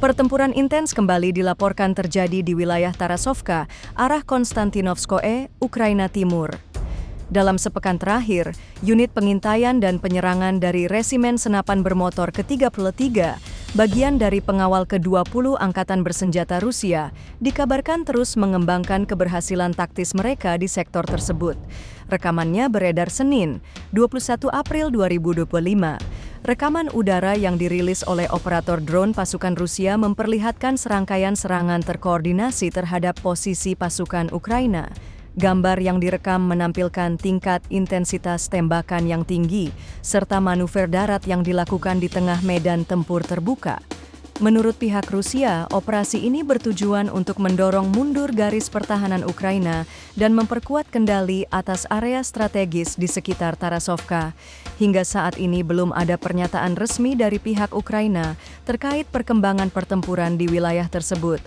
Pertempuran intens kembali dilaporkan terjadi di wilayah Tarasovka, arah Konstantinovskoe, Ukraina Timur. Dalam sepekan terakhir, unit pengintaian dan penyerangan dari Resimen Senapan Bermotor ke-33, bagian dari pengawal ke-20 Angkatan Bersenjata Rusia, dikabarkan terus mengembangkan keberhasilan taktis mereka di sektor tersebut. Rekamannya beredar Senin, 21 April 2025. Rekaman udara yang dirilis oleh operator drone pasukan Rusia memperlihatkan serangkaian serangan terkoordinasi terhadap posisi pasukan Ukraina. Gambar yang direkam menampilkan tingkat intensitas tembakan yang tinggi, serta manuver darat yang dilakukan di tengah medan tempur terbuka. Menurut pihak Rusia, operasi ini bertujuan untuk mendorong mundur garis pertahanan Ukraina dan memperkuat kendali atas area strategis di sekitar Tarasovka. Hingga saat ini belum ada pernyataan resmi dari pihak Ukraina terkait perkembangan pertempuran di wilayah tersebut.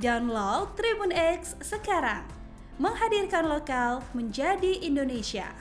Download Tribun X sekarang, menghadirkan lokal menjadi Indonesia.